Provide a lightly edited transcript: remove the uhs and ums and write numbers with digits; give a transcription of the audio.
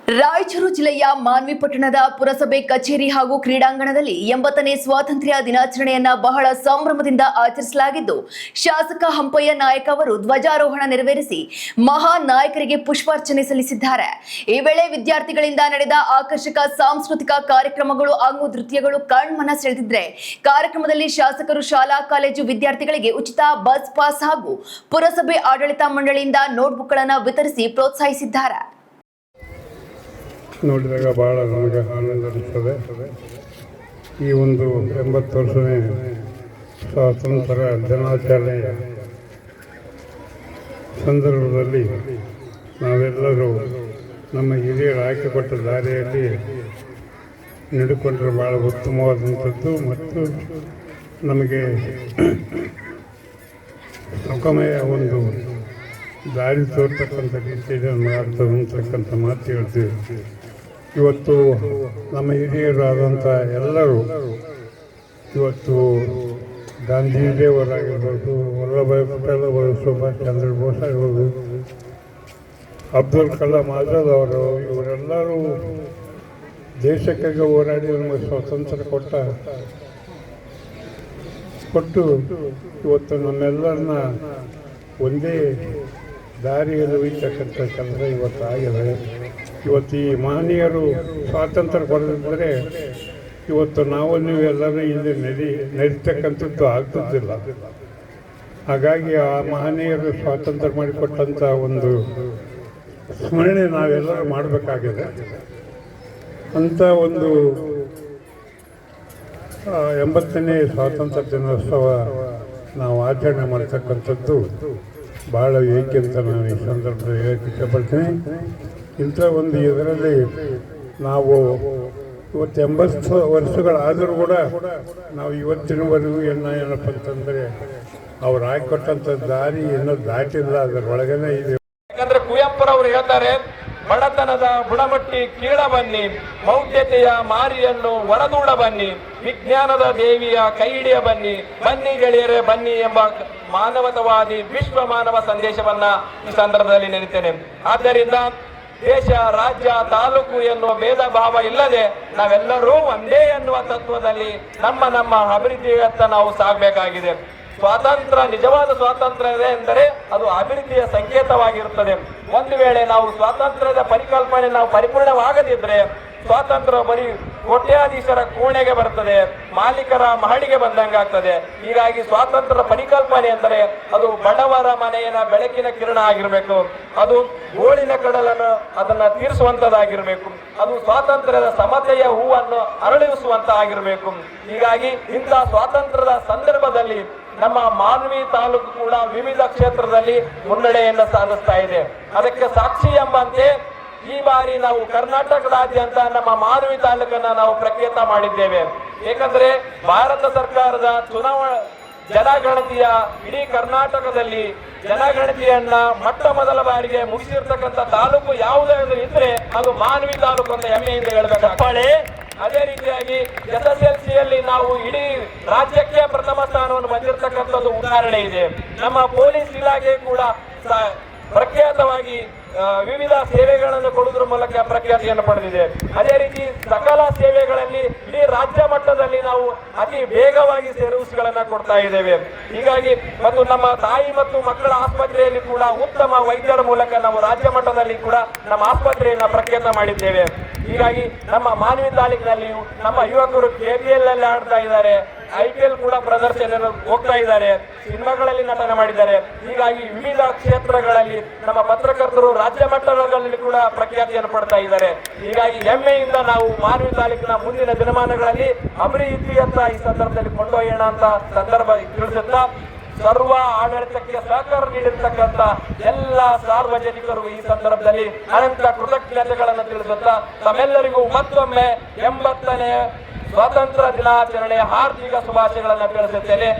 ರಾಯಚೂರು ಜಿಲ್ಲೆಯ ಮಾನ್ವಿ ಪಟ್ಟಣದ ಪುರಸಭೆ ಕಚೇರಿ ಹಾಗೂ ಕ್ರೀಡಾಂಗಣದಲ್ಲಿ 80ನೇ ಸ್ವಾತಂತ್ರ್ಯ ದಿನಾಚರಣೆಯನ್ನ ಬಹಳ ಸಂಭ್ರಮದಿಂದ ಆಚರಿಸಲಾಗಿದ್ದು, ಶಾಸಕ ಹಂಪಯ್ಯ ನಾಯಕ್ ಅವರು ಧ್ವಜಾರೋಹಣ ನೆರವೇರಿಸಿ ಮಹಾನ್ ನಾಯಕರಿಗೆ ಪುಷ್ಪಾರ್ಚನೆ ಸಲ್ಲಿಸಿದ್ದಾರೆ. ಈ ವೇಳೆ ವಿದ್ಯಾರ್ಥಿಗಳಿಂದ ನಡೆದ ಆಕರ್ಷಕ ಸಾಂಸ್ಕೃತಿಕ ಕಾರ್ಯಕ್ರಮಗಳು ಹಾಗೂ ನೃತ್ಯಗಳು ಕಣ್ಮನ ಸೆಳೆದಿದ್ರೆ, ಕಾರ್ಯಕ್ರಮದಲ್ಲಿ ಶಾಸಕರು ಶಾಲಾ ಕಾಲೇಜು ವಿದ್ಯಾರ್ಥಿಗಳಿಗೆ ಉಚಿತ ಬಸ್ ಪಾಸ್ ಹಾಗೂ ಪುರಸಭೆ ಆಡಳಿತ ಮಂಡಳಿಯಿಂದ ನೋಟ್ಬುಕ್ಗಳನ್ನು ವಿತರಿಸಿ ಪ್ರೋತ್ಸಾಹಿಸಿದ್ದಾರೆ. ನೋಡಿದಾಗ ಭಾಳ ನಮಗೆ ಆನಂದ ಅನಿಸ್ತದೆ. ಈ ಒಂದು 80 ವರ್ಷನೇ ಸ್ವಾತಂತ್ರ್ಯ ದಿನಾಚರಣೆಯ ಸಂದರ್ಭದಲ್ಲಿ ನಾವೆಲ್ಲರೂ ನಮ್ಮ ಹಿರಿಯರು ಹಾಕಿಕೊಟ್ಟ ದಾರಿಯಲ್ಲಿ ನಡೆದುಕೊಂಡ್ರೆ ಭಾಳ ಉತ್ತಮವಾದಂಥದ್ದು ಮತ್ತು ನಮಗೆ ಸುಖಮಯ ಒಂದು ದಾರಿ ತೋರ್ತಕ್ಕಂಥ ರೀತಿಯಲ್ಲಿ ಮಾಡ್ತದೆ ಅಂತಕ್ಕಂಥ ಮಾತು ಹೇಳ್ತೀವಿ. ಇವತ್ತು ನಮ್ಮ ಹಿರಿಯರಾದಂಥ ಎಲ್ಲರೂ ಇವತ್ತು ಗಾಂಧೀಜಿಯವರಾಗಿರ್ಬೋದು, ವಲ್ಲಭಭಾಯಿ ಪಟೇಲ್ ಅವರು, ಸುಭಾಷ್ ಚಂದ್ರ ಬೋಸ್ ಆಗಿರ್ಬೋದು, ಅಬ್ದುಲ್ ಕಲಾಂ ಆಜಾದ್ ಅವರು, ಇವರೆಲ್ಲರೂ ದೇಶಕ್ಕಾಗಿ ಹೋರಾಡಿ ನಮಗೆ ಸ್ವಾತಂತ್ರ್ಯ ಕೊಟ್ಟು ಇವತ್ತು ನಮ್ಮೆಲ್ಲರನ್ನ ಒಂದೇ ದಾರಿಯಲ್ಲಿ ಒಯ್ತಕ್ಕಂಥ ಕೆಲಸ ಇವತ್ತು ಆಗಿದೆ. ಇವತ್ತು ಈ ಮಹನೀಯರು ಸ್ವಾತಂತ್ರ್ಯ ಕೊಡದಿದ್ದರೆ ಇವತ್ತು ನೀವು ಎಲ್ಲರೂ ಇಲ್ಲಿ ನಡೀತಕ್ಕಂಥದ್ದು ಆಗ್ತಿದ್ದಿಲ್ಲ. ಹಾಗಾಗಿ ಆ ಮಹನೀಯರು ಸ್ವಾತಂತ್ರ್ಯ ಮಾಡಿಕೊಟ್ಟಂಥ ಒಂದು ಸ್ಮರಣೆ ನಾವೆಲ್ಲರೂ ಮಾಡಬೇಕಾಗಿದೆ. ಅಂಥ ಒಂದು 80ನೇ ಸ್ವಾತಂತ್ರ್ಯ ದಿನೋತ್ಸವ ನಾವು ಆಚರಣೆ ಮಾಡ್ತಕ್ಕಂಥದ್ದು ಭಾಳ ಏಕೆ ಅಂತ ನಾನು ಈ ಸಂದರ್ಭದಲ್ಲಿ ಹೇಳಕ್ಕೆ ಇಷ್ಟಪಡ್ತೀನಿ. ಇಂಥ ಒಂದು ಇದರಲ್ಲಿ ನಾವು ಇವತ್ತು 80 ವರ್ಷಗಳಾದರೂ ಕೂಡ ನಾವು ಇವತ್ತಿನವರೆಗೂ ಏನಪ್ಪ ಅಂತಂದರೆ ಅವ್ರು ಹಾಕಿಕೊಟ್ಟಂಥ ದಾರಿ ಇನ್ನೂ ದಾಟಿಲ್ಲ, ಅದರೊಳಗನೆ ಇದೆ. ಯಾಕಂದ್ರೆ ಕುವೆಂಪುರವರು ಹೇಳ್ತಾರೆ, ಬಡತನದ ಬುಡಮಟ್ಟಿ ಕೀಳ ಬನ್ನಿ, ಮೌಢ್ಯತೆಯ ಮಾರಿಯನ್ನು ಹೊರದೂಡ ಬನ್ನಿ, ವಿಜ್ಞಾನದ ದೇವಿಯ ಕೈ ಹಿಡಿಯ ಬನ್ನಿ, ಬನ್ನಿ ಗೆಳೆಯರೇ ಬನ್ನಿ ಎಂಬ ಮಾನವತಾವಾದಿ ವಿಶ್ವ ಮಾನವ ಸಂದೇಶವನ್ನ ಈ ಸಂದರ್ಭದಲ್ಲಿ ನೆನೆಯುತ್ತೇನೆ. ಆದ್ದರಿಂದ ದೇಶ, ರಾಜ್ಯ, ತಾಲೂಕು ಎನ್ನುವ ಭೇದ ಭಾವ ಇಲ್ಲದೆ ನಾವೆಲ್ಲರೂ ಒಂದೇ ಎನ್ನುವ ತತ್ವದಲ್ಲಿ ನಮ್ಮ ಅಭಿವೃದ್ಧಿಯತ್ತ ನಾವು ಸಾಗಬೇಕಾಗಿದೆ. ಸ್ವಾತಂತ್ರ್ಯ, ನಿಜವಾದ ಸ್ವಾತಂತ್ರ್ಯ ಎಂದರೆ ಅದು ಅಭಿವೃದ್ಧಿಯ ಸಂಕೇತವಾಗಿರುತ್ತದೆ. ಒಂದು ವೇಳೆ ನಾವು ಸ್ವಾತಂತ್ರ್ಯದ ಪರಿಕಲ್ಪನೆ ನಾವು ಪರಿಪೂರ್ಣವಾಗದಿದ್ರೆ ಸ್ವಾತಂತ್ರ್ಯ ಬರೀ ಕೋಟ್ಯಾಧೀಶರ ಕೋಣೆಗೆ ಬರ್ತದೆ, ಮಾಲೀಕರ ಮಹಡಿಗೆ ಬಂದಂಗಾಗ್ತದೆ. ಹೀಗಾಗಿ ಸ್ವಾತಂತ್ರ್ಯದ ಪರಿಕಲ್ಪನೆ ಎಂದರೆ ಅದು ಬಡವರ ಮನೆಯ ಬೆಳಕಿನ ಕಿರಣ ಆಗಿರಬೇಕು, ಅದು ಗೋಳಿನ ಕಡಲನ್ನು ಅದನ್ನು ತೀರಿಸುವಂತದ್ದಾಗಿರಬೇಕು, ಅದು ಸ್ವಾತಂತ್ರ್ಯದ ಸಮತೆಯ ಹೂವನ್ನು ಅರಳಿಸುವಂತ ಆಗಿರಬೇಕು. ಹೀಗಾಗಿ ಇಂಥ ಸ್ವಾತಂತ್ರ್ಯದ ಸಂದರ್ಭದಲ್ಲಿ ನಮ್ಮ ಮಾನ್ವಿ ತಾಲೂಕು ಕೂಡ ವಿವಿಧ ಕ್ಷೇತ್ರದಲ್ಲಿ ಮುನ್ನಡೆಯನ್ನು ಸಾಧಿಸ್ತಾ ಇದೆ. ಅದಕ್ಕೆ ಸಾಕ್ಷಿ ಎಂಬಂತೆ ಈ ಬಾರಿ ನಾವು ಕರ್ನಾಟಕದಾದ್ಯಂತ ನಮ್ಮ ಮಾನ್ವಿ ತಾಲೂಕನ್ನ ನಾವು ಪ್ರಖ್ಯಾತ ಮಾಡಿದ್ದೇವೆ. ಏಕೆಂದ್ರೆ ಭಾರತ ಸರ್ಕಾರದ ಜನಗಣತಿಯ ಇಡೀ ಕರ್ನಾಟಕದಲ್ಲಿ ಜನಗಣತಿಯನ್ನ ಮೊದಲ ಬಾರಿಗೆ ಮುಗಿಸಿರ್ತಕ್ಕಂಥ ತಾಲೂಕು ಯಾವುದಾದ್ರೂ ಇದ್ರೆ ಅದು ಮಾನ್ವಿ ತಾಲೂಕು ಅಂತ ಹೆಮ್ಮೆಯಿಂದ ಹೇಳ್ಬೇಕಾಗ್ತದೆ. ಅದೇ ರೀತಿಯಾಗಿ SSLCಯಲ್ಲಿ ನಾವು ಇಡೀ ರಾಜ್ಯಕ್ಕೆ ಪ್ರಥಮ ಸ್ಥಾನವನ್ನು ಬಂದಿರತಕ್ಕಂಥದ್ದು ಉದಾಹರಣೆ ಇದೆ. ನಮ್ಮ ಪೊಲೀಸ್ ಇಲಾಖೆ ಕೂಡ ಪ್ರಖ್ಯಾತವಾಗಿ ವಿವಿಧ ಸೇವೆಗಳನ್ನು ಕೊಡುವುದರ ಮೂಲಕ ಪ್ರಖ್ಯಾತಿಯನ್ನು ಪಡೆದಿದೆ. ಅದೇ ರೀತಿ ಸಕಲ ಸೇವೆಗಳಲ್ಲಿ ಇಡೀ ರಾಜ್ಯ ಮಟ್ಟದಲ್ಲಿ ನಾವು ಅತಿ ವೇಗವಾಗಿ ಸರ್ವಿಸ್ಗಳನ್ನ ಕೊಡ್ತಾ ಇದ್ದೇವೆ. ಹೀಗಾಗಿ ಮತ್ತು ನಮ್ಮ ತಾಯಿ ಮತ್ತು ಮಕ್ಕಳ ಆಸ್ಪತ್ರೆಯಲ್ಲಿ ಕೂಡ ಉತ್ತಮ ವೈದ್ಯರ ಮೂಲಕ ನಾವು ರಾಜ್ಯ ಮಟ್ಟದಲ್ಲಿ ಕೂಡ ನಮ್ಮ ಆಸ್ಪತ್ರೆಯನ್ನ ಪ್ರಖ್ಯಾತ ಮಾಡಿದ್ದೇವೆ. ಹೀಗಾಗಿ ನಮ್ಮ ಮಾನ್ವಿ ತಾಲೂಕಿನಲ್ಲಿಯೂ ನಮ್ಮ ಯುವಕರು KPL ಅಲ್ಲಿ ಆಡ್ತಾ ಇದ್ದಾರೆ, IPL ಕೂಡ ಪ್ರದರ್ಶನ ಹೋಗ್ತಾ ಇದ್ದಾರೆ, ಸಿನಿಮಾಗಳಲ್ಲಿ ನಟನೆ ಮಾಡಿದ್ದಾರೆ. ಹೀಗಾಗಿ ವಿವಿಧ ಕ್ಷೇತ್ರಗಳಲ್ಲಿ ನಮ್ಮ ಪತ್ರಕರ್ತರು ರಾಜ್ಯ ಮಟ್ಟದಲ್ಲಿ ಕೂಡ ಪ್ರಖ್ಯಾತಿಯನ್ನು ಪಡ್ತಾ ಇದ್ದಾರೆ. ಹೀಗಾಗಿ ಹೆಮ್ಮೆಯಿಂದ ನಾವು ಮಾನ್ವಿ ತಾಲೂಕಿನ ಮುಂದಿನ ದಿನಮಾನಗಳಲ್ಲಿ ಅಭಿವೃದ್ಧಿಯತ್ತ ಈ ಸಂದರ್ಭದಲ್ಲಿ ಕೊಂಡೊಯ್ಯೋಣ ಅಂತ ಸಂದರ್ಭ ತಿಳಿಸುತ್ತಾ, ಸರ್ವ ಆಡಳಿತಕ್ಕೆ ಸಹಕಾರ ನೀಡಿರ್ತಕ್ಕಂಥ ಎಲ್ಲ ಸಾರ್ವಜನಿಕರು ಈ ಸಂದರ್ಭದಲ್ಲಿ ಅನಂತ ಕೃತಜ್ಞತೆಗಳನ್ನು ತಿಳಿಸುತ್ತಾ ತಮ್ಮೆಲ್ಲರಿಗೂ ಮತ್ತೊಮ್ಮೆ 80ನೇ ಸ್ವಾತಂತ್ರ್ಯ ದಿನಾಚರಣೆಯ ಹಾರ್ದಿಕ ಶುಭಾಶಯಗಳನ್ನು ತಿಳಿಸುತ್ತೇನೆ.